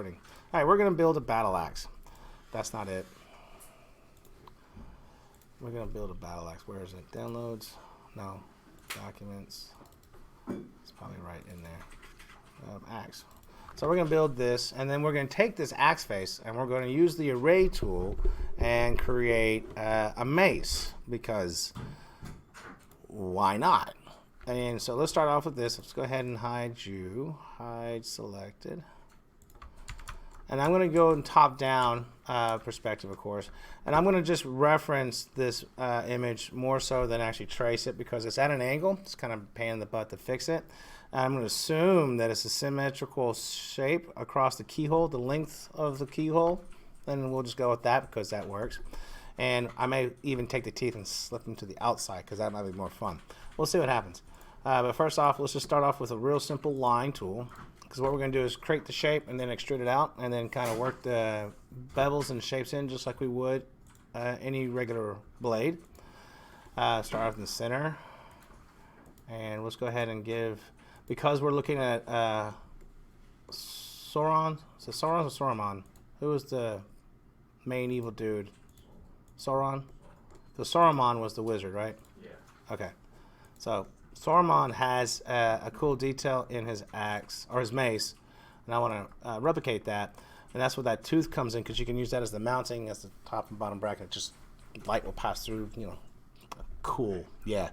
recording. All right, we're going to build a battle axe. That's not it. We're going to build a battle axe. Where is it? Downloads? No. Documents. It's probably right in there. Axe. So we're going to build this, and then we're going to take this axe face, and we're going to use the array tool and create a mace, because why not? And so let's start off with this. Let's go ahead and hide you. Hide selected. And I'm going to go in top-down perspective, of course. And I'm going to just reference this image more so than actually trace it, because it's at an angle. It's kind of a pain in the butt to fix it. I'm going to assume that it's a symmetrical shape across the keyhole, the length of the keyhole. Then we'll just go with that because that works. And I may even take the teeth and slip them to the outside, because that might be more fun. We'll see what happens. But first off, let's just start off with a real simple line tool. Because what we're going to do is create the shape and then extrude it out, and then kind of work the bevels and shapes in just like we would any regular blade. Start off in the center. And let's go ahead and give, because we're looking at Sauron. Is it Sauron or Saruman? Who was the main evil dude? Sauron? So Saruman was the wizard, right? Yeah. Okay. So Saruman has a cool detail in his axe, or his mace, and I want to replicate that. And that's where that tooth comes in, because you can use that as the mounting, as the top and bottom bracket. Just light will pass through, you know. Cool. Yeah.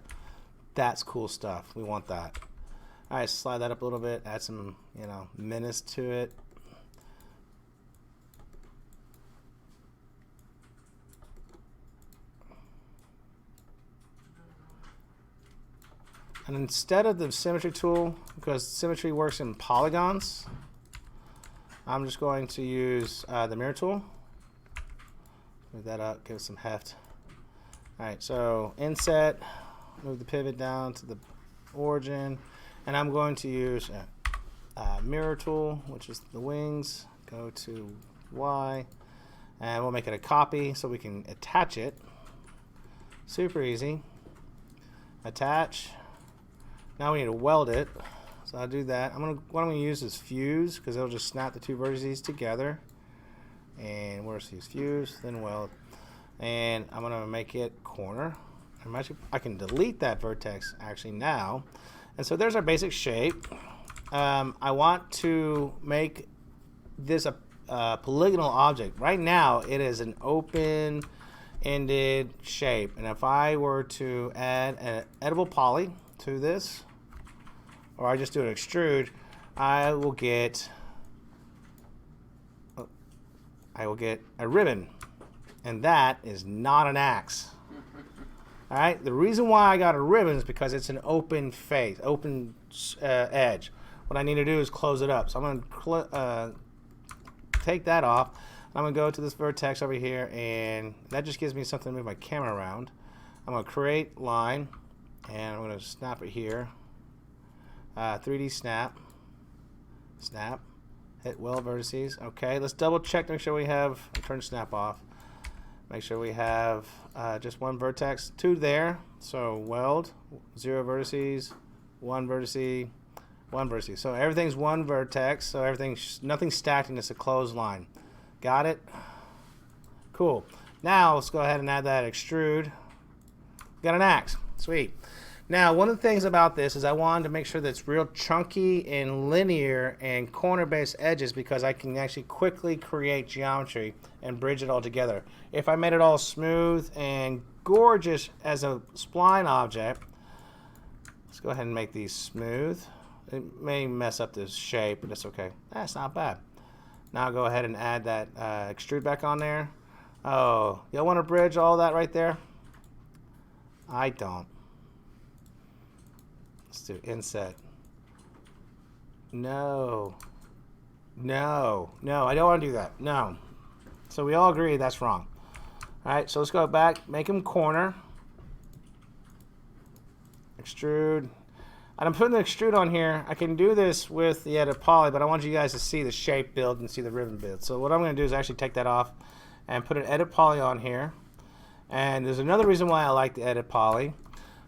That's cool stuff. We want that. All right, slide that up a little bit, add some, you know, menace to it. And instead of the symmetry tool, because symmetry works in polygons, I'm just going to use the mirror tool. Move that up, give it some heft. All right, so inset, move the pivot down to the origin, and I'm going to use a mirror tool, which is the wings. Go to Y, and we'll make it a copy so we can attach it. Super easy. Attach. Now we need to weld it, so I'll do that. What I'm going to use is fuse, because it'll just snap the two vertices together. And where's these fuse, then weld. And I'm going to make it corner. I can delete that vertex actually now. And so there's our basic shape. I want to make this a polygonal object. Right now it is an open-ended shape. And if I were to add an edible poly to this, or I just do an extrude, I will get a ribbon, and that is not an axe. All right. The reason why I got a ribbon is because it's an open face, open edge. What I need to do is close it up. So I'm going to take that off. I'm going to go to this vertex over here, and that just gives me something to move my camera around. I'm going to create line, and I'm going to snap it here. 3D snap. Snap. Hit weld vertices. Okay, let's double check, make sure we have, turn snap off. Make sure we have just one vertex, two there. So weld, 0 vertices, 1 vertice, 1 vertice. So everything's one vertex, so nothing's stacked, and it's a closed line. Got it? Cool. Now let's go ahead and add that extrude. Got an axe. Sweet. Now, one of the things about this is I wanted to make sure that it's real chunky and linear and corner-based edges, because I can actually quickly create geometry and bridge it all together. If I made it all smooth and gorgeous as a spline object, let's go ahead and make these smooth. It may mess up this shape, but it's okay. That's not bad. Now I'll go ahead and add that extrude back on there. Oh, y'all want to bridge all that right there? I don't. Let's do inset. No. No. No, I don't want to do that. No. So we all agree that's wrong. All right, so let's go back, make them corner. Extrude. And I'm putting the extrude on here. I can do this with the edit poly, but I want you guys to see the shape build and see the ribbon build. So what I'm going to do is actually take that off and put an edit poly on here. And there's another reason why I like the edit poly.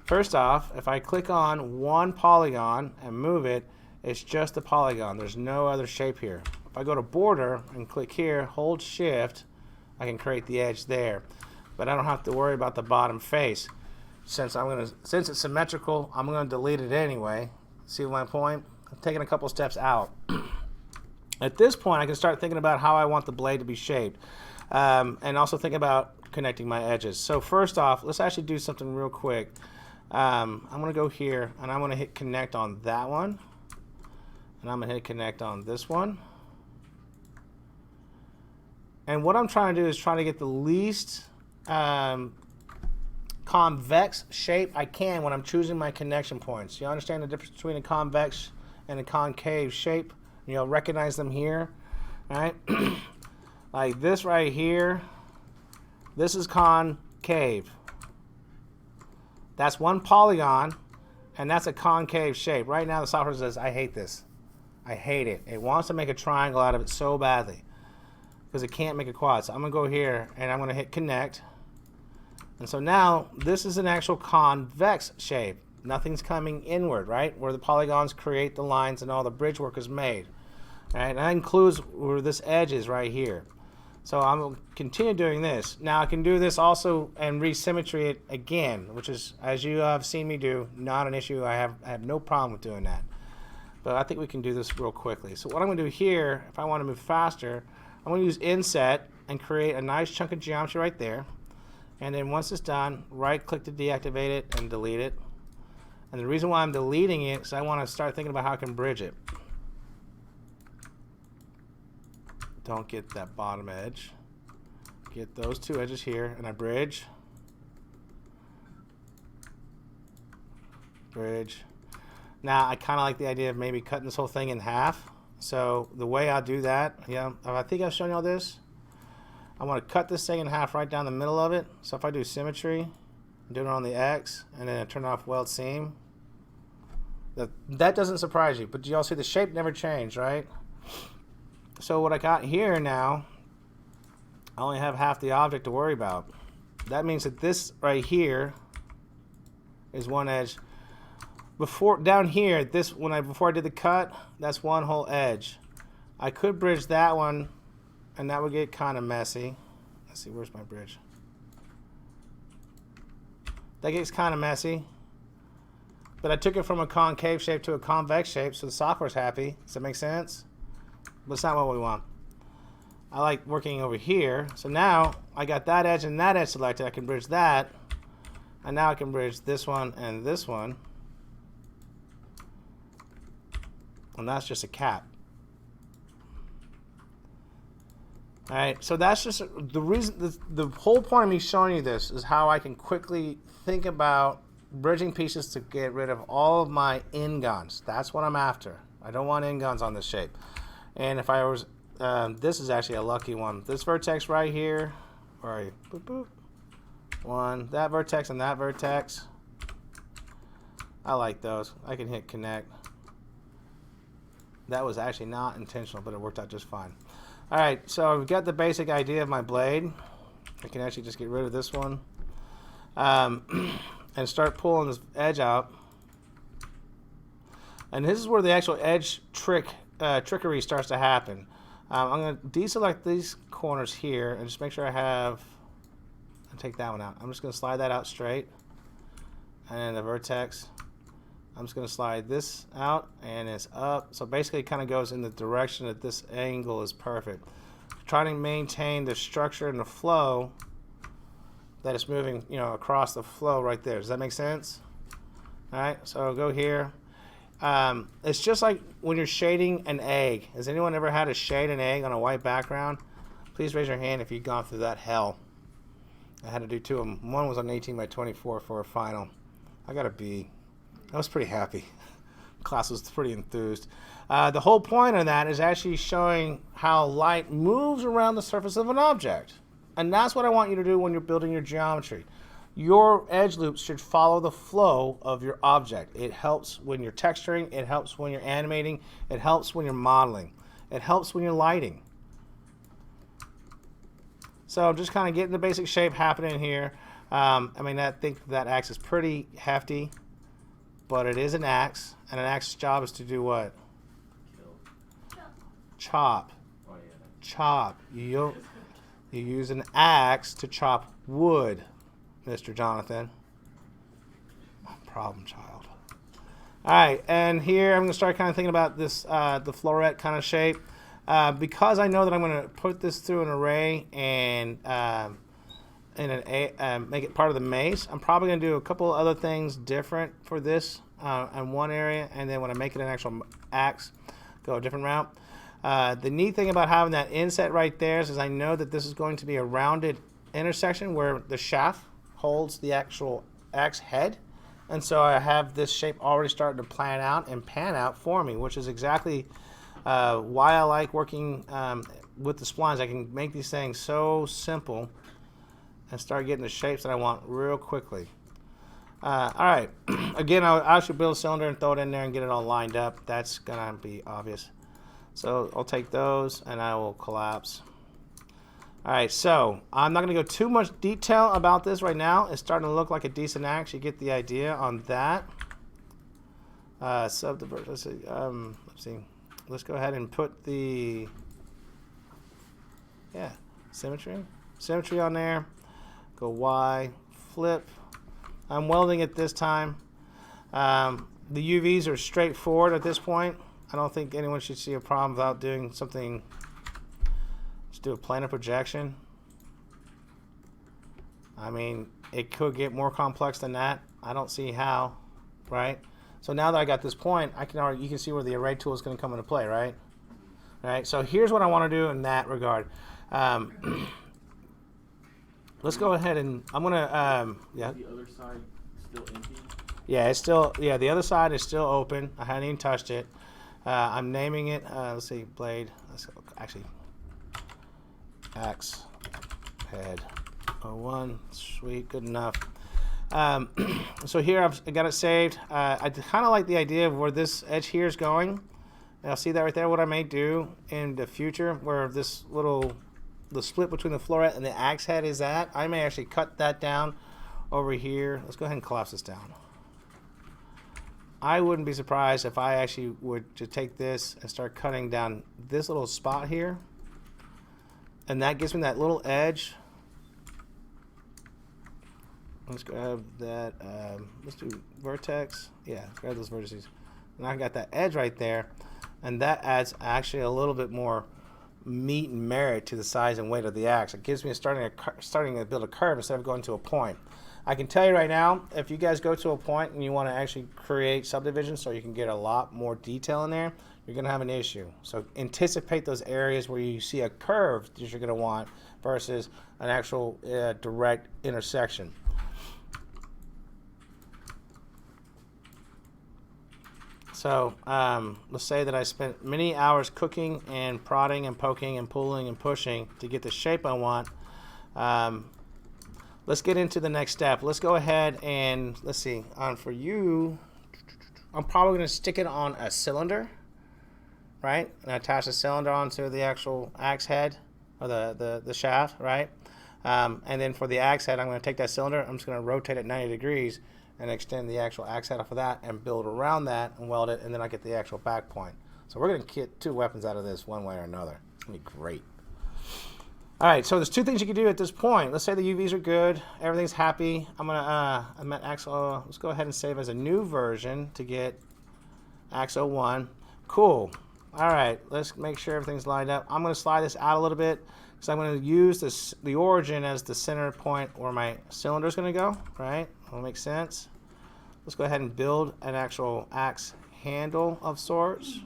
First off, if I click on one polygon and move it, it's just a polygon. There's no other shape here. if I go to border and click here, hold shift, I can create the edge there. But I don't have to worry about the bottom face. Since it's symmetrical, I'm gonna delete it anyway. See my point? I'm taking a couple steps out. At this point, I can start thinking about how I want the blade to be shaped, and also think about connecting my edges. So first off, let's actually do something real quick. I'm gonna go here and I'm gonna hit connect on that one, and I'm gonna hit connect on this one. And what I'm trying to do is try to get the least convex shape I can when I'm choosing my connection points. You understand the difference between a convex and a concave shape? You'll recognize them here, right? Like this right here, this is concave. That's one polygon, and that's a concave shape. Right now the software says, I hate this. I hate it. It wants to make a triangle out of it so badly because it can't make a quad. So I'm gonna go here and I'm gonna hit connect. And so now this is an actual convex shape. Nothing's coming inward, right? Where the polygons create the lines and all the bridge work is made. All right, and that includes where this edge is right here. So I'm going to continue doing this. Now I can do this also and resymmetry it again, which is, as you have seen me do, not an issue. I have no problem with doing that. But I think we can do this real quickly. So what I'm going to do here, if I want to move faster, I'm going to use inset and create a nice chunk of geometry right there. And then once it's done, right click to deactivate it and delete it. And the reason why I'm deleting it is I want to start thinking about how I can bridge it. Don't get that bottom edge. Get those two edges here, and I bridge. Bridge. Now, I kind of like the idea of maybe cutting this whole thing in half. So the way I'll do that, I think I've shown you all this. I want to cut this thing in half right down the middle of it. So if I do symmetry, I'm doing it on the X, and then I turn off weld seam. That doesn't surprise you, but you all see the shape never changed, right? So what I got here now, I only have half the object to worry about. That means that this right here is one edge. Before down here, before I did the cut, that's one whole edge. I could bridge that one, and that would get kind of messy. Let's see, where's my bridge? That gets kind of messy. But I took it from a concave shape to a convex shape, so the software's happy. Does that make sense? But it's not what we want. I like working over here. So now I got that edge and that edge selected. I can bridge that. And now I can bridge this one and this one. And that's just a cap. All right, so that's just the reason. The whole point of me showing you this is how I can quickly think about bridging pieces to get rid of all of my n-gons. That's what I'm after. I don't want n-gons on this shape. And if I was, this is actually a lucky one. This vertex right here, where are you? Boop, boop. One, that vertex and that vertex. I like those. I can hit connect. That was actually not intentional, but it worked out just fine. All right, so I've got the basic idea of my blade. I can actually just get rid of this one and start pulling this edge out. And this is where the actual edge trickery starts to happen. I'm going to deselect these corners here and just make sure I'll take that one out. I'm just going to slide that out straight. And the vertex, I'm just going to slide this out and it's up. So basically it kind of goes in the direction that this angle is perfect. Trying to maintain the structure and the flow that it's moving, across the flow right there. Does that make sense? All right, so I'll go here. It's just like when you're shading an egg. Has anyone ever had to shade an egg on a white background? Please raise your hand if you've gone through that hell. I had to do two of them. One was on 18 by 24 for a final. I got a B. I was pretty happy. Class was pretty enthused. The whole point of that is actually showing how light moves around the surface of an object. And that's what I want you to do when you're building your geometry. Your edge loops should follow the flow of your object. It helps when you're texturing. It helps when you're animating. It helps when you're modeling. It helps when you're lighting. So I'm just kind of getting the basic shape happening here. I think that axe is pretty hefty, but it is an axe, and an axe's job is to do what? Chop. chop. You use an axe to chop wood, Mr. Jonathan. Problem child. All right, and here I'm going to start kind of thinking about this, the floret kind of shape. Because I know that I'm going to put this through an array and make it part of the mace, I'm probably going to do a couple other things different for this in one area, and then when I make it an actual axe, go a different route. The neat thing about having that inset right there is I know that this is going to be a rounded intersection where the shaft holds the actual axe head. And so I have this shape already starting to plan out and pan out for me, which is exactly why I like working with the splines. I can make these things so simple and start getting the shapes that I want real quickly. All right, again, I should build a cylinder and throw it in there and get it all lined up. That's gonna be obvious. So I'll take those and I will collapse. All right, so I'm not going to go too much detail about this right now. It's starting to look like a decent axe. You get the idea on that. Subdivert. Let's see. Let's go ahead and put the symmetry on there. Go Y, flip. I'm welding it this time. The UVs are straightforward at this point. I don't think anyone should see a problem without doing something. Do a planar projection. I mean, it could get more complex than that. I don't see how, right? So now that I got this point, you can see where the array tool is going to come into play, right? All right. So here's what I want to do in that regard. Let's go ahead and I'm gonna yeah. The other side still empty? Yeah, it's still the other side is still open. I hadn't even touched it. I'm naming it. Let's see, blade. Let's go, actually. Axe head 01, sweet, good enough. So here I got it saved. I kind of like the idea of where this edge here is going. Now see that right there, what I may do in the future where this the split between the floret and the axe head is at. I may actually cut that down over here. Let's go ahead and collapse this down. I wouldn't be surprised if I actually would just take this and start cutting down this little spot here. And that gives me that little edge. Let's grab that. Let's do vertex. Yeah, grab those vertices. And I got that edge right there. And that adds actually a little bit more meat and merit to the size and weight of the axe. It gives me starting to build a curve instead of going to a point. I can tell you right now, if you guys go to a point and you want to actually create subdivisions so you can get a lot more detail in there, you're going to have an issue. So anticipate those areas where you see a curve that you're going to want versus an actual direct intersection. So let's say that I spent many hours cooking and prodding and poking and pulling and pushing to get the shape I want. Let's get into the next step. Let's go ahead and let's see. For you, I'm probably going to stick it on a cylinder, right? And attach the cylinder onto the actual axe head or the shaft, right? And then for the axe head, I'm going to take that cylinder. I'm just going to rotate it 90 degrees and extend the actual axe head off of that and build around that and weld it, and then I get the actual back point. So we're going to get two weapons out of this one way or another. It's going to be great. All right, so there's two things you can do at this point. Let's say the UVs are good, everything's happy. I'm at Axe. Let's go ahead and save as a new version to get Axe 01. Cool. All right, let's make sure everything's lined up. I'm going to slide this out a little bit because I'm going to use the origin as the center point where my cylinder is going to go. Right? That'll make sense. Let's go ahead and build an actual axe handle of sorts.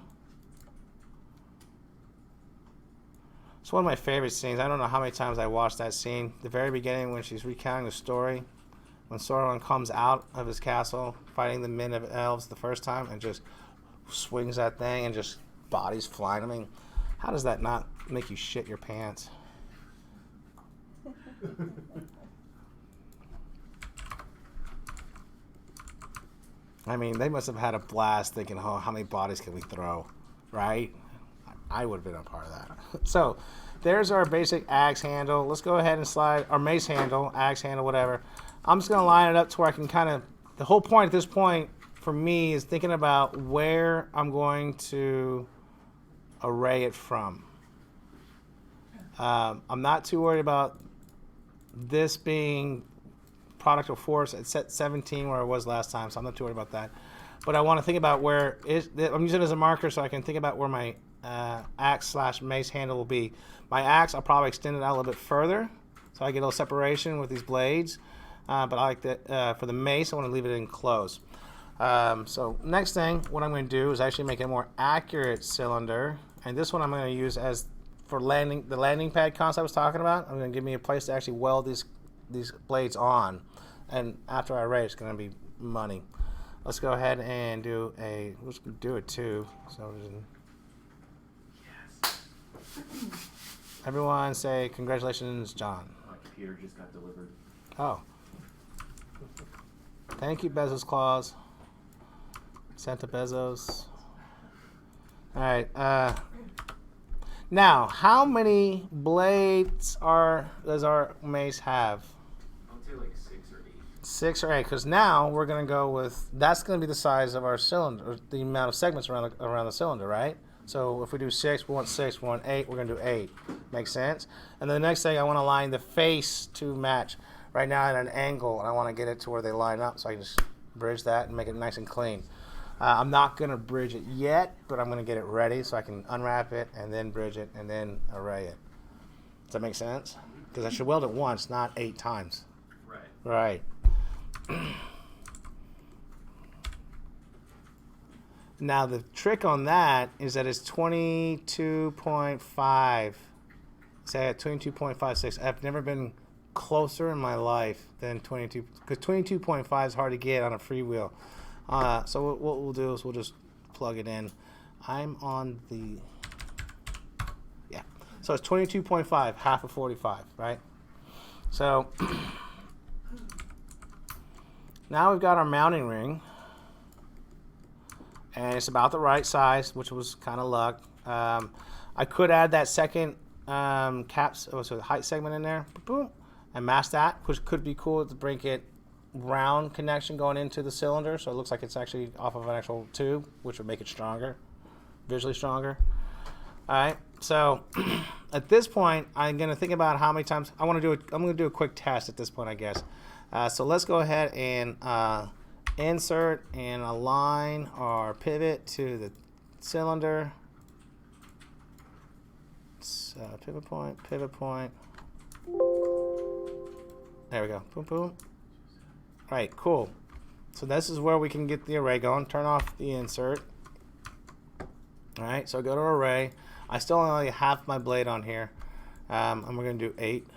It's one of my favorite scenes. I don't know how many times I watched that scene. The very beginning when she's recounting the story, when Sauron comes out of his castle fighting the men of elves the first time and just swings that thing and just bodies flying. I mean, how does that not make you shit your pants? I mean, they must have had a blast thinking, oh, how many bodies can we throw, right? I would have been a part of that. So there's our basic axe handle. Let's go ahead and slide our mace handle, axe handle, whatever. I'm just going to line it up to where I can kind of, the whole point at this point for me is thinking about where I'm going to array it from. I'm not too worried about this being product of force. It's at 17 where it was last time, so I'm not too worried about that. But I want to think about where I'm using it as a marker so I can think about where my axe/mace handle will be. My axe, I'll probably extend it out a little bit further so I get a little separation with these blades. But I like that for the mace, I want to leave it enclosed. So next thing, what I'm going to do is actually make a more accurate cylinder. And this one I'm going to use as for landing, the landing pad concept I was talking about. I'm going to give me a place to actually weld these blades on. And after I array, it's going to be money. Let's go ahead and do let's do a 2. So Yes. everyone say congratulations, John. My computer just got delivered. Oh. Thank you, Bezos Claus. Santa Bezos. All right. Now, how many blades does our mace have? I'll say like 6 or 8. 6 or 8, because now we're going to go with, that's going to be the size of our cylinder, or the amount of segments around the cylinder, right? So if we do 6, we want 6, we want 8, we're going to do 8. Makes sense? And then the next thing, I want to line the face to match. Right now at an angle, and I want to get it to where they line up, so I can just bridge that and make it nice and clean. I'm not going to bridge it yet, but I'm going to get it ready so I can unwrap it and then bridge it and then array it. Does that make sense? Because I should weld it once, not 8 times. Right. Right. Now the trick on that is that it's 22.5. Say at 22.56. I've never been closer in my life than 22, because 22.5 is hard to get on a freewheel. So what we'll do is we'll just plug it in. I'm on the, yeah. So it's 22.5, half of 45, right? So now we've got our mounting ring, and it's about the right size, which was kind of luck. I could add that second caps, so the height segment in there, boom, and mask that, which could be cool to bring it round connection going into the cylinder, so it looks like it's actually off of an actual tube, which would make it stronger, visually stronger. All right, so at this point, I'm going to think about how many times I'm going to do a quick test at this point, I guess. So let's go ahead and insert and align our pivot to the cylinder. Pivot point, pivot point. There we go. Boom, boom. All right, cool. So this is where we can get the array going. Turn off the insert. All right, so go to array. I still only have half my blade on here. And we're going to do 8.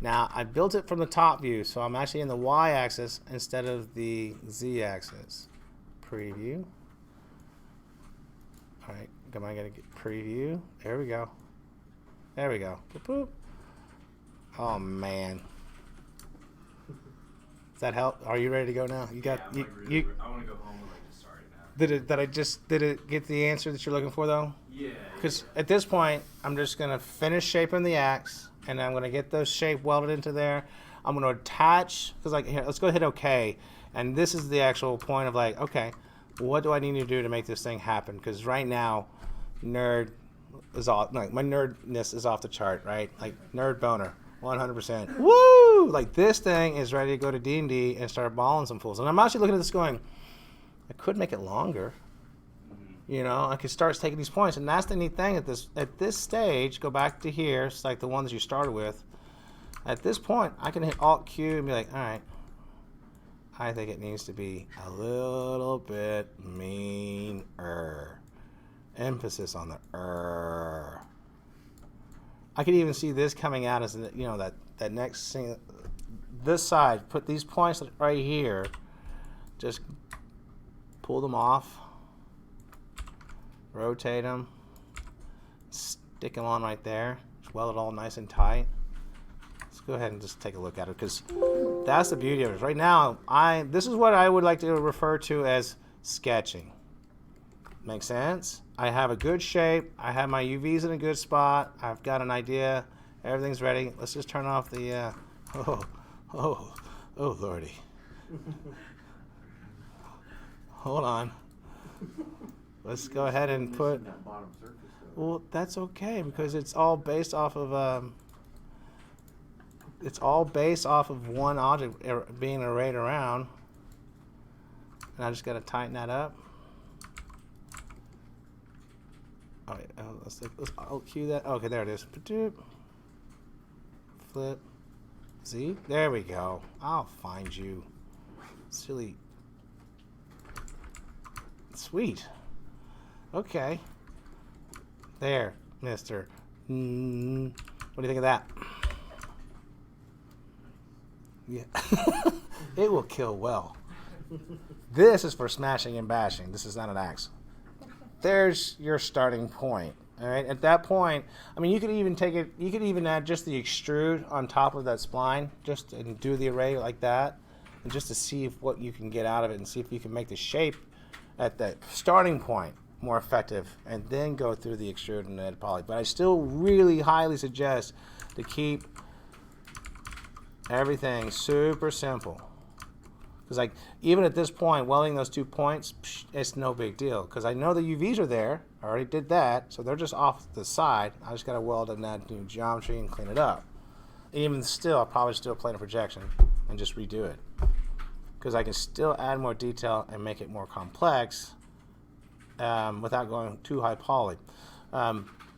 Now, I built it from the top view, so I'm actually in the y-axis instead of the z-axis. Preview. All right, am I going to get preview? There we go. There we go. Boop, boop. Oh, man. Does that help? Are you ready to go now? You got Yeah, you. I want to go home and like just start it now. Did it get the answer that you're looking for though? Yeah. Because at this point, I'm just gonna finish shaping the axe, and I'm gonna get those shape welded into there. I'm gonna attach, because like here, let's go hit OK, and this is the actual point of like, okay, what do I need to do to make this thing happen? Because right now, nerd is off. Like my nerdness is off the chart, right? Like nerd boner. 100%. Woo! Like this thing is ready to go to D&D and start balling some fools. And I'm actually looking at this going, I could make it longer. You know, I could start taking these points. And that's the neat thing at this stage, go back to here, it's like the ones you started with. At this point, I can hit Alt-Q and be like, all right, I think it needs to be a little bit meaner. Emphasis on the I could even see this coming out as, you know, that next thing, this side, put these points right here, just pull them off, rotate them, stick them on right there, just weld it all nice and tight. Let's go ahead and just take a look at it, because that's the beauty of it. Right now, this is what I would like to refer to as sketching. Make sense? I have a good shape. I have my UVs in a good spot. I've got an idea. Everything's ready. Let's just turn off the, oh lordy. Hold on. Let's go ahead and put, That bottom surface, though. Well, that's okay because it's all based off of one object being arrayed around. And I just got to tighten that up. All right, I'll cue that. Okay, there it is. Flip. See? There we go. I'll find you. Silly. Sweet. Okay. There, mister. What do you think of that? Yeah. It will kill well. This is for smashing and bashing. This is not an axe. There's your starting point. All right. At that point, I mean, you could even take it. You could even add just the extrude on top of that spline, just and do the array like that, and just to see what you can get out of it, and see if you can make the shape at that starting point more effective, and then go through the extrude and edit poly. But I still really highly suggest to keep everything super simple. Because like even at this point, welding those 2 points, it's no big deal. Because I know the UVs are there. I already did that, so they're just off the side. I just got to weld and add new geometry and clean it up. Even still, I'll probably still plane of projection and just redo it. Because I can still add more detail and make it more complex without going too high poly.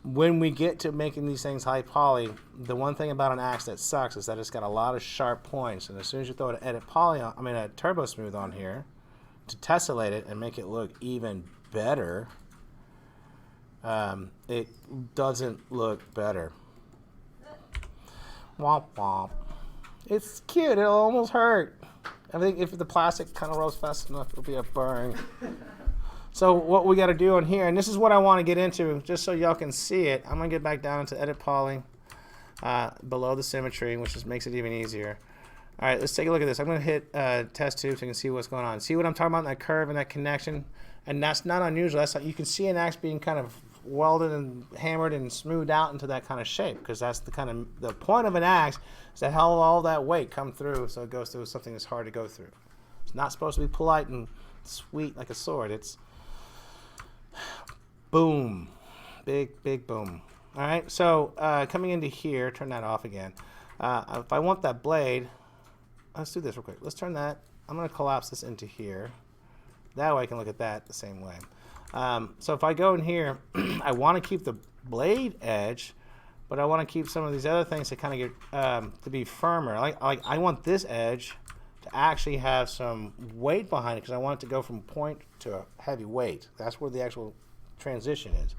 When we get to making these things high poly, the one thing about an axe that sucks is that it's got a lot of sharp points, and as soon as you throw an edit poly on, a turbo smooth on here to tessellate it and make it look even better, it doesn't look better. Womp womp. It's cute. It'll almost hurt. I think if the plastic kind of rolls fast enough, it'll be a burn. So what we got to do on here, and this is what I want to get into, just so y'all can see it. I'm going to get back down into edit poly below the symmetry, which just makes it even easier. All right, let's take a look at this. I'm going to hit test tube so you can see what's going on. See what I'm talking about in that curve and that connection? And that's not unusual. That's like, you can see an axe being kind of welded and hammered and smoothed out into that kind of shape, because that's the point of an axe is to have all that weight come through, so it goes through something that's hard to go through. It's not supposed to be polite and sweet like a sword. It's boom, big boom. All right, so coming into here, turn that off again. If I want that blade, let's do this real quick. Let's turn that. I'm going to collapse this into here. That way I can look at that the same way. So if I go in here, I want to keep the blade edge, but I want to keep some of these other things to kind of get to be firmer. I want this edge to actually have some weight behind it, because I want it to go from point to a heavy weight. That's where the actual transition is.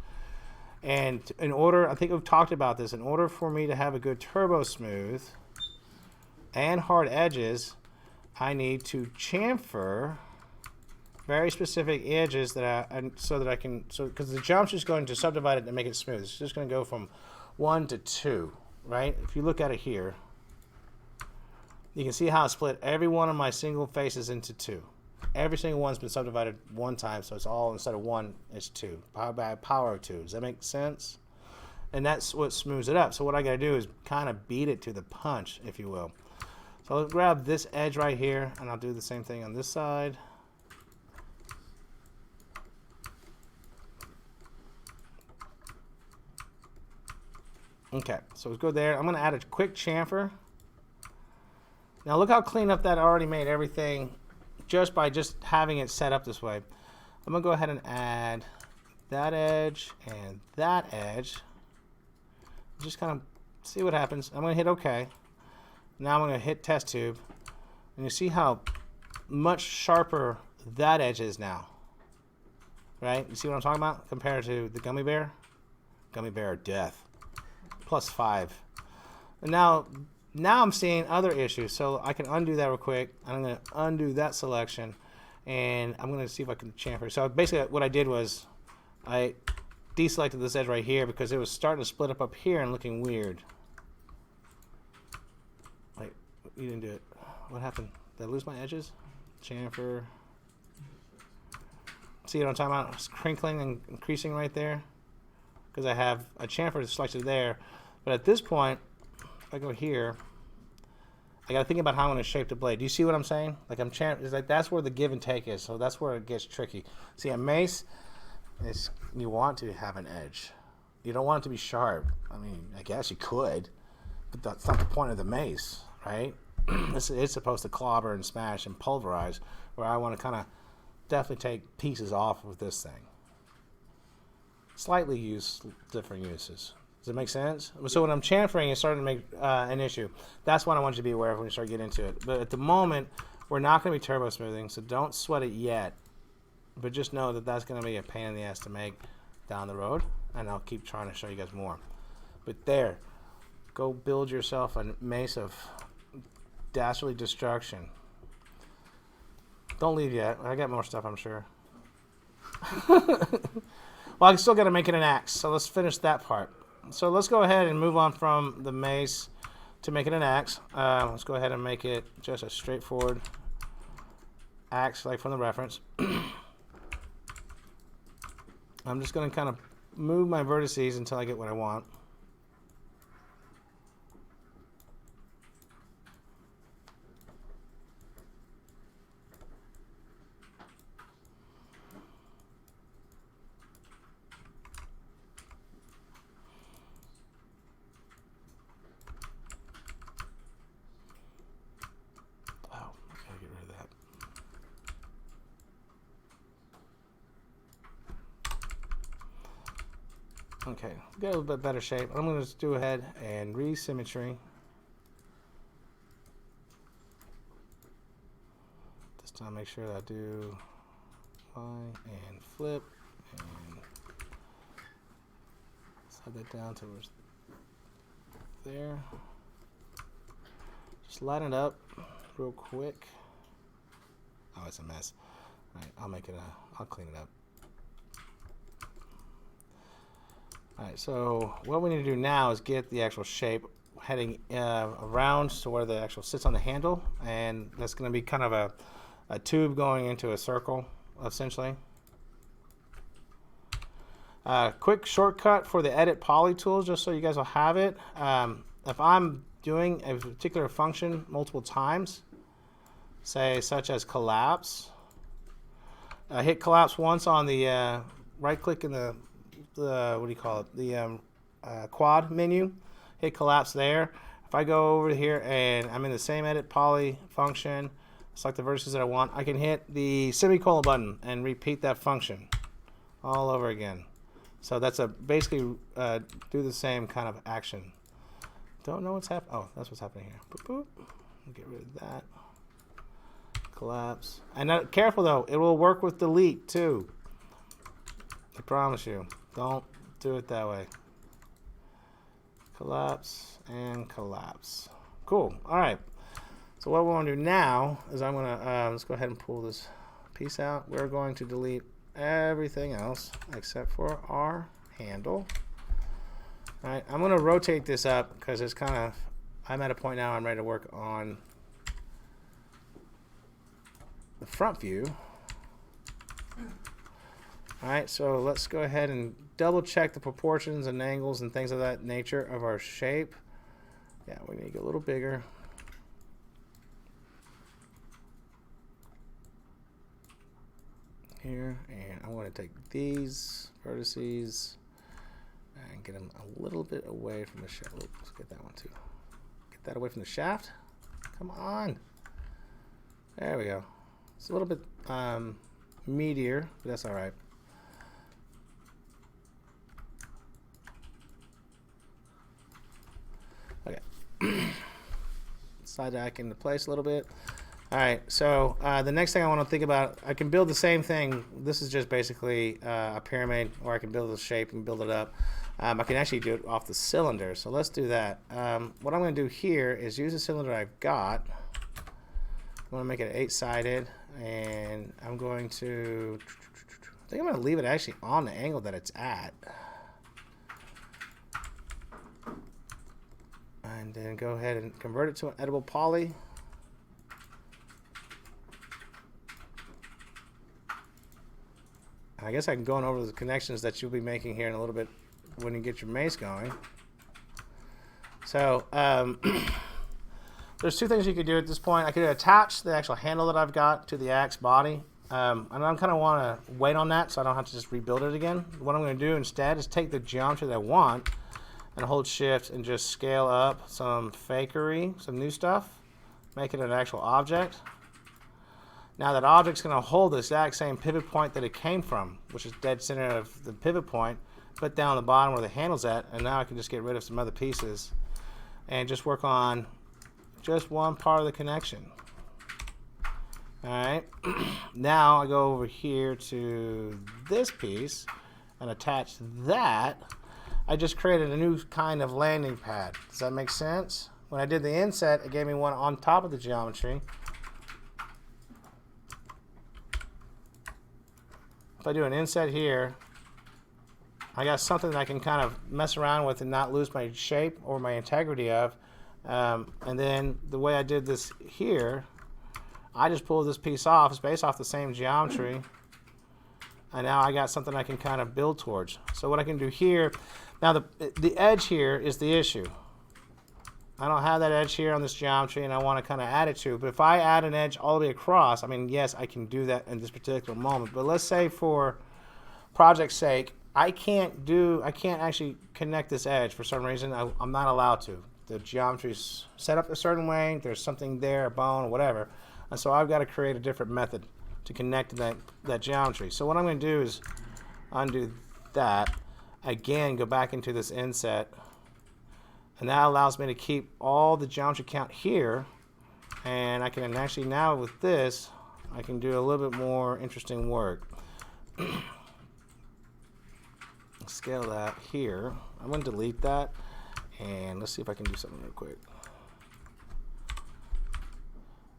And in order, I think we've talked about this, in order for me to have a good turbo smooth and hard edges, I need to chamfer very specific edges so that I can, because the geometry is going to subdivide it and make it smooth. It's just going to go from 1 to 2, right? If you look at it here, you can see how I split every one of my single faces into 2. Every single one's been subdivided one time, so it's all, instead of 1, it's 2. Power of 2. Does that make sense? And that's what smooths it up. So what I got to do is kind of beat it to the punch, if you will. So I'll grab this edge right here, and I'll do the same thing on this side. Okay, so let's go there. I'm going to add a quick chamfer. Now look how clean up that already made everything just by just having it set up this way. I'm going to go ahead and add that edge and that edge. Just kind of see what happens. I'm going to hit OK. Now I'm going to hit test tube. And you see how much sharper that edge is now. Right? You see what I'm talking about compared to the gummy bear? Gummy bear death. +5. And now I'm seeing other issues, so I can undo that real quick. I'm going to undo that selection, and I'm going to see if I can chamfer. So basically what I did was I deselected this edge right here because it was starting to split up here and looking weird. Wait, you didn't do it. What happened? Did I lose my edges? Chamfer. See what I'm talking about? It's crinkling and increasing right there because I have a chamfer selected there. But at this point, if I go here, I got to think about how I'm going to shape the blade. Do you see what I'm saying? Like it's like that's where the give and take is. So that's where it gets tricky. See, a mace is you want to have an edge. You don't want it to be sharp. I mean, I guess you could, but that's not the point of the mace, right? It's supposed to clobber and smash and pulverize, where I want to kind of definitely take pieces off with this thing. Slightly use different uses. Does it make sense? So when I'm chamfering, it's starting to make an issue. That's what I want you to be aware of when you start getting into it. But at the moment, we're not going to be turbo smoothing, so don't sweat it yet. But just know that that's going to be a pain in the ass to make down the road, and I'll keep trying to show you guys more. But there, go build yourself a mace of dastardly destruction. Don't leave yet. I got more stuff, I'm sure. Well, I still got to make it an axe, so let's finish that part. So let's go ahead and move on from the mace to make it an axe. Let's go ahead and make it just a straightforward axe, like from the reference. I'm just going to kind of move my vertices until I get what I want. Okay, get a little bit better shape. I'm going to just do ahead and re-symmetry. This time make sure that I do Y and flip and slide that down to there. Just line it up real quick. Oh, it's a mess. All right, I'll clean it up. Alright, so what we need to do now is get the actual shape heading around to where the actual sits on the handle, and that's going to be kind of a tube going into a circle, essentially. Quick shortcut for the edit poly tools, just so you guys will have it. If I'm doing a particular function multiple times, say such as collapse, hit collapse once on the right click in the what do you call it, the quad menu, hit collapse there. If I go over here and I'm in the same edit poly function, select the vertices that I want, I can hit the semicolon button and repeat that function all over again. So that's basically do the same kind of action. Don't know what's happening. Oh, that's what's happening here. Boop, boop. Get rid of that. Collapse. And careful though, it will work with delete too. I promise you. Don't do it that way. Collapse and collapse. Cool. All right. So what we want to do now is I'm going to, let's go ahead and pull this piece out. We're going to delete everything else except for our handle. All right. I'm going to rotate this up because it's kind of, I'm at a point now I'm ready to work on the front view. Alright, so let's go ahead and double check the proportions and angles and things of that nature of our shape. Yeah, we need to get a little bigger. Here, and I'm going to take these vertices and get them a little bit away from the shaft. Let's get that one too. Get that away from the shaft. Come on. There we go. It's a little bit meatier, but that's alright. Slide that into place a little bit. All right, so the next thing I want to think about, I can build the same thing. This is just basically a pyramid, or I can build the shape and build it up. I can actually do it off the cylinder, so let's do that. What I'm going to do here is use the cylinder I've got. I'm going to make it 8-sided, and I'm going to, I think I'm going to leave it actually on the angle that it's at. And then go ahead and convert it to an edible poly. I guess I can go on over the connections that you'll be making here in a little bit when you get your mace going. So there's two things you could do at this point. I could attach the actual handle that I've got to the axe body. And I kind of want to wait on that so I don't have to just rebuild it again. What I'm going to do instead is take the geometry that I want and hold shift and just scale up some fakery, some new stuff, make it an actual object. Now that object's going to hold the exact same pivot point that it came from, which is dead center of the pivot point, but down the bottom where the handle's at, and now I can just get rid of some other pieces and just work on just one part of the connection. Alright, now I go over here to this piece and attach that. I just created a new kind of landing pad. Does that make sense? When I did the inset, it gave me one on top of the geometry. If I do an inset here, I got something that I can kind of mess around with and not lose my shape or my integrity of. And then the way I did this here, I just pulled this piece off. It's based off the same geometry. And now I got something I can kind of build towards. So what I can do here, now the edge here is the issue. I don't have that edge here on this geometry and I want to kind of add it to. But if I add an edge all the way across, I mean, yes, I can do that in this particular moment. But let's say for project's sake, I can't actually connect this edge for some reason. I'm not allowed to. The geometry's set up a certain way. There's something there, a bone, or whatever. And so I've got to create a different method to connect that geometry. So what I'm going to do is undo that. Again, go back into this inset. And that allows me to keep all the geometry count here. And I can actually now with this, I can do a little bit more interesting work. Scale that here. I'm going to delete that. And let's see if I can do something real quick.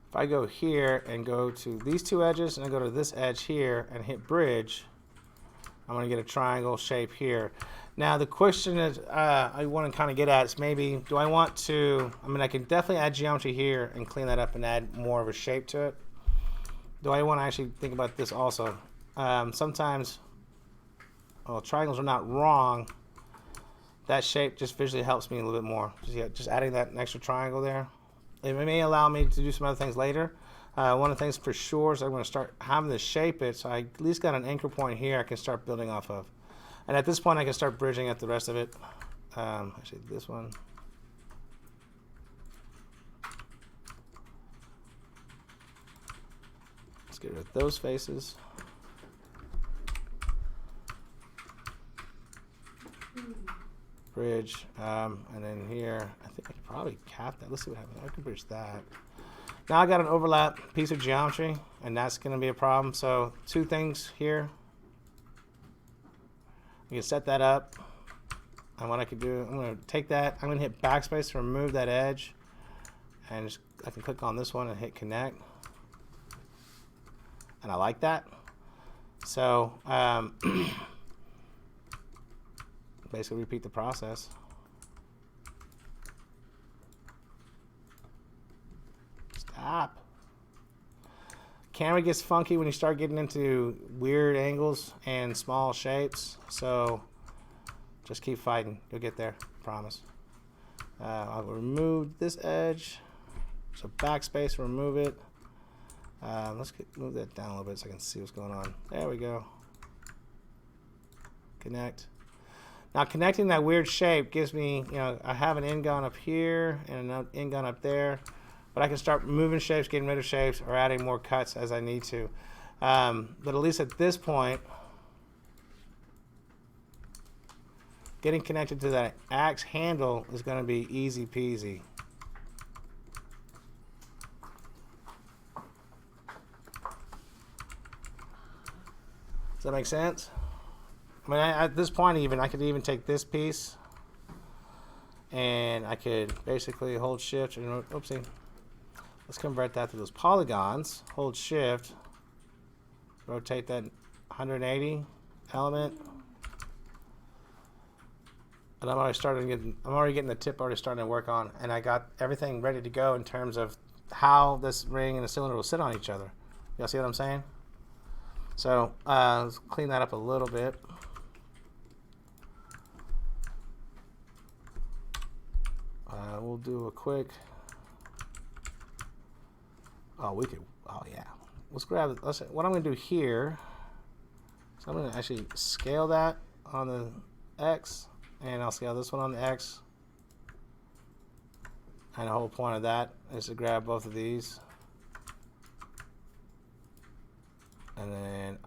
If I go here and go to these two edges and I go to this edge here and hit bridge, I'm going to get a triangle shape here. Now the question is, I want to kind of get at is maybe, do I want to, I mean I can definitely add geometry here and clean that up and add more of a shape to it. Do I want to actually think about this also? Sometimes, well, triangles are not wrong. That shape just visually helps me a little bit more. Just adding that extra triangle there. It may allow me to do some other things later. One of the things for sure is I'm going to start having to shape it, so I at least got an anchor point here I can start building off of. And at this point I can start bridging at the rest of it. Actually this one. Let's get rid of those faces. Bridge, and then here, I think I could probably cap that. Let's see what happens. I can bridge that. Now I got an overlap piece of geometry, and that's going to be a problem. So two things here. You can set that up. And what I could do, I'm going to take that. I'm going to hit backspace to remove that edge, and just, I can click on this one and hit connect. And I like that. So basically repeat the process. Stop. Camera gets funky when you start getting into weird angles and small shapes, so just keep fighting. You'll get there, promise. I'll remove this edge, so backspace, remove it. Let's move that down a little bit so I can see what's going on. There we go. Connect. Now connecting that weird shape gives me, you know, I have an end gun up here and an end gun up there, but I can start moving shapes, getting rid of shapes, or adding more cuts as I need to. But at least at this point, getting connected to that axe handle is going to be easy peasy. Does that make sense? I mean, at this point even, I could even take this piece and I could basically hold shift and, oopsie, let's convert that to those polygons. Hold shift, rotate that 180 element, and I'm already getting the tip already starting to work on, and I got everything ready to go in terms of how this ring and the cylinder will sit on each other. Y'all see what I'm saying? So let's clean that up a little bit. We'll do a quick, oh yeah, let's grab, what I'm going to do here, so I'm going to actually scale that on the X, and I'll scale this one on the X. And the whole point of that is to grab both of these. And then,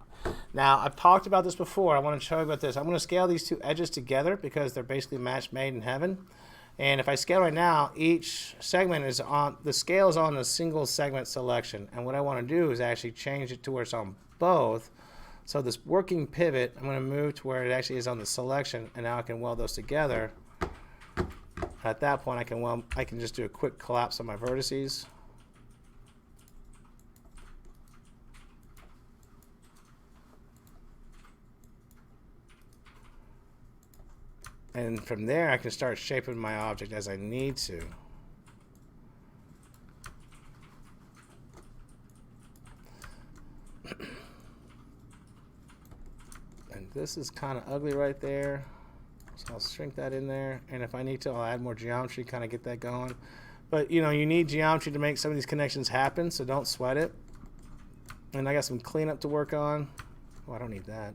now I've talked about this before. I want to show you about this. I'm going to scale these two edges together because they're basically match made in heaven. And if I scale right now, each segment is on, the scale is on a single segment selection. And what I want to do is actually change it to where it's on both. So this working pivot, I'm going to move to where it actually is on the selection, and now I can weld those together. At that point, I can just do a quick collapse on my vertices. And from there, I can start shaping my object as I need to. And this is kind of ugly right there. So I'll shrink that in there. And if I need to, I'll add more geometry, kind of get that going. But, you know, you need geometry to make some of these connections happen, so don't sweat it. And I got some cleanup to work on. Oh, I don't need that.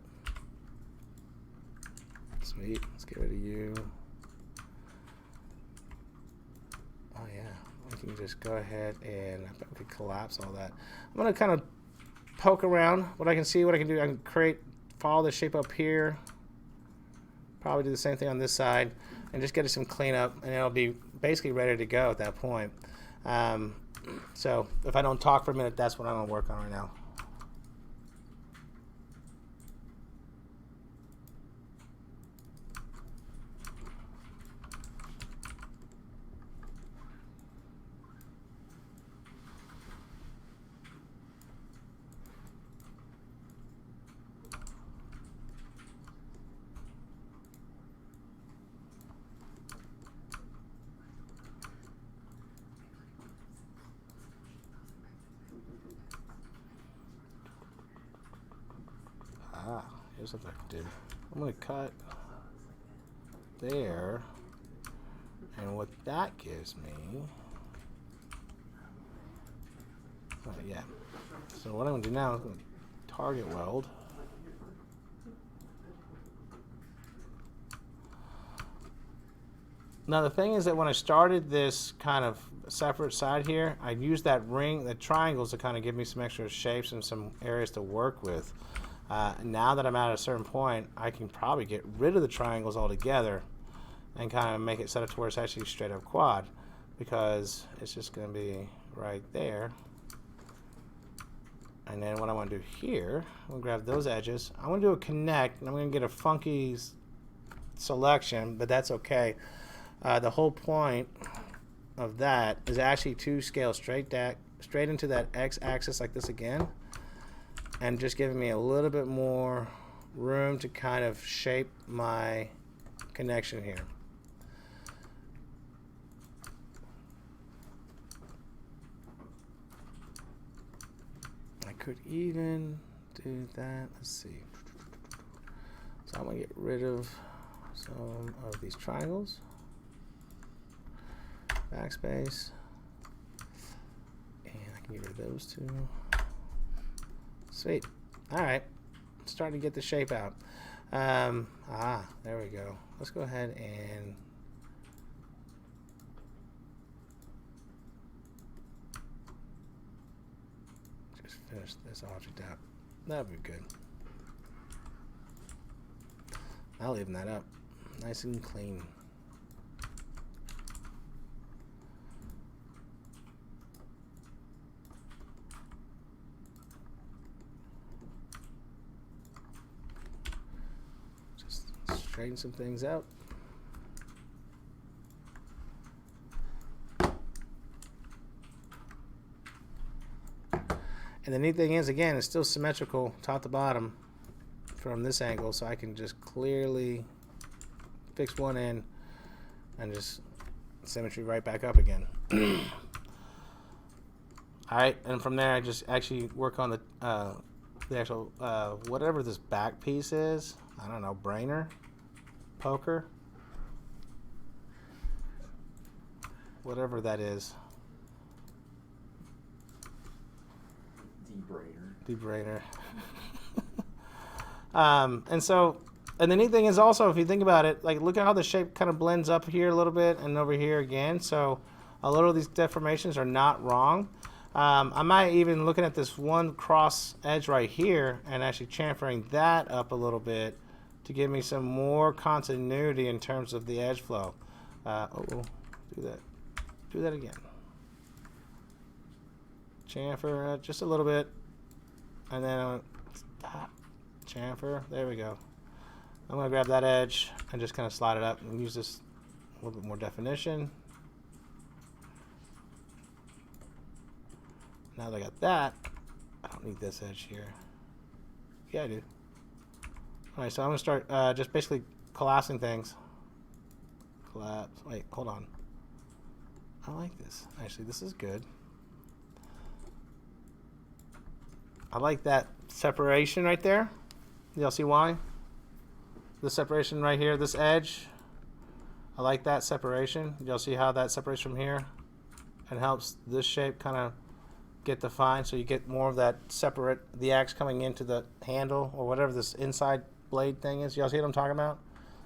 Sweet. Let's get rid of you. Oh, yeah. I can just go ahead and I could collapse all that. I'm going to kind of poke around what I can see, what I can do. I can follow the shape up here. Probably do the same thing on this side and just get it some cleanup, and it'll be basically ready to go at that point. So if I don't talk for a minute, that's what I'm going to work on right now. Here's what I can do. I'm going to cut there, and what that gives me, yeah. So what I'm going to do now is target weld. Now the thing is that when I started this kind of separate side here, I used that ring, the triangles, to kind of give me some extra shapes and some areas to work with. Now that I'm at a certain point, I can probably get rid of the triangles altogether and kind of make it set up to where it's actually straight up quad, because it's just going to be right there. And then what I want to do here, I'm going to grab those edges. I'm going to do a connect, and I'm going to get a funky selection, but that's okay. The whole point of that is actually to scale straight into that x-axis like this again, and just giving me a little bit more room to kind of shape my connection here. I could even do that. Let's see. So I'm going to get rid of some of these triangles. Backspace. And I can get rid of those two. Sweet. All right. Starting to get the shape out. There we go. Let's go ahead and just finish this object out. That would be good. I'll even that up. Nice and clean. Straighten some things out. And the neat thing is, again, it's still symmetrical top to bottom from this angle, so I can just clearly fix one end and just symmetry right back up again. Alright, and from there I just actually work on the actual whatever this back piece is. I don't know, brainer, poker, whatever that is. Debrainer. Debrainer. And the neat thing is also, if you think about it, like look at how the shape kind of blends up here a little bit and over here again. So a little of these deformations are not wrong. I might even looking at this one cross edge right here and actually chamfering that up a little bit to give me some more continuity in terms of the edge flow. Do that again. Chamfer just a little bit, and then chamfer. There we go. I'm going to grab that edge and just kind of slide it up and use this a little bit more definition. Now that I got that, I don't need this edge here. Yeah, I do. All right, so I'm going to start just basically collapsing things. Collapse. Wait, hold on. I like this. Actually, this is good. I like that separation right there. Y'all see why? The separation right here, this edge. I like that separation. Y'all see how that separates from here? It helps this shape kind of get defined, so you get more of that separate, the axe coming into the handle or whatever this inside blade thing is. Y'all see what I'm talking about?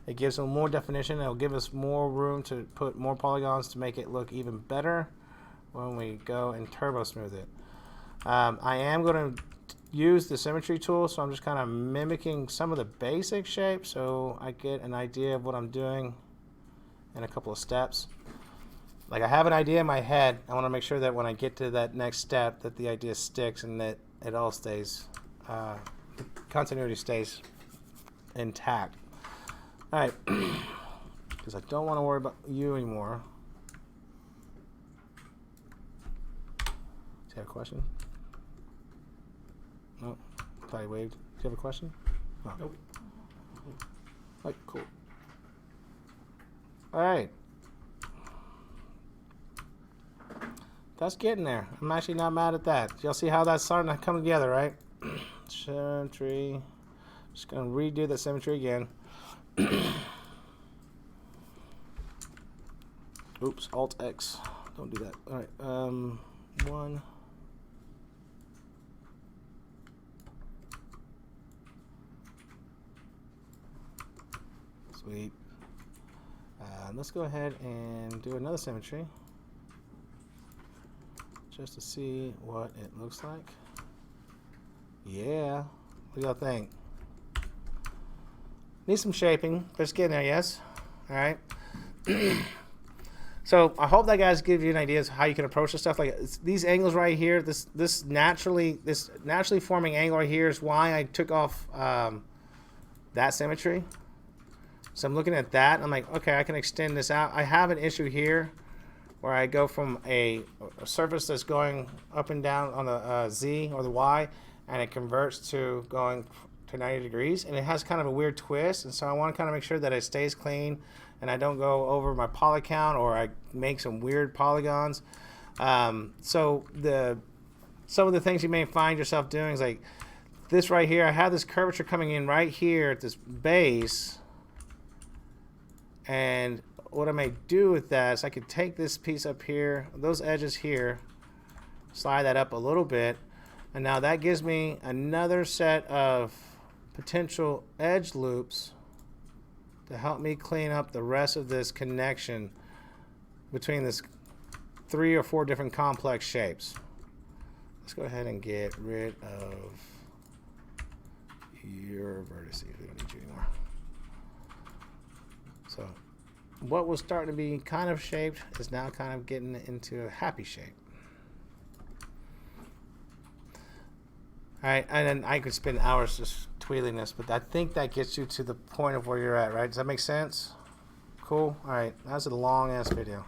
It gives them more definition. It'll give us more room to put more polygons to make it look even better when we go and turbo smooth it. I am going to use the symmetry tool, so I'm just kind of mimicking some of the basic shapes so I get an idea of what I'm doing in a couple of steps. Like I have an idea in my head. I want to make sure that when I get to that next step that the idea sticks and that it all stays, the continuity stays intact. All right, because I don't want to worry about you anymore. Do you have a question? No, thought he waved. Do you have a question? Oh. Nope. All right, cool. All right. That's getting there. I'm actually not mad at that. Y'all see how that's starting to come together, right? Symmetry. Just going to redo the symmetry again. Oops, Alt X. Don't do that. All right. One. Sweet. Let's go ahead and do another symmetry just to see what it looks like. Yeah. What do y'all think? Need some shaping, but it's getting there, yes? All right. So I hope that guys give you an idea of how you can approach this stuff. Like these angles right here, this naturally forming angle right here is why I took off that symmetry. So I'm looking at that, and I'm like, okay, I can extend this out. I have an issue here where I go from a surface that's going up and down on the Z or the Y, and it converts to going to 90 degrees, and it has kind of a weird twist, and so I want to kind of make sure that it stays clean and I don't go over my poly count or I make some weird polygons. So some of the things you may find yourself doing is like this right here. I have this curvature coming in right here at this base, and what I may do with that is I could take this piece up here, those edges here, slide that up a little bit, and now that gives me another set of potential edge loops to help me clean up the rest of this connection between this 3 or 4 different complex shapes. Let's go ahead and get rid of your vertices. We don't need you anymore. So what was starting to be kind of shaped is now kind of getting into a happy shape. All right, and then I could spend hours just tweeling this, but I think that gets you to the point of where you're at, right? Does that make sense? Cool. All right, that's a long ass video.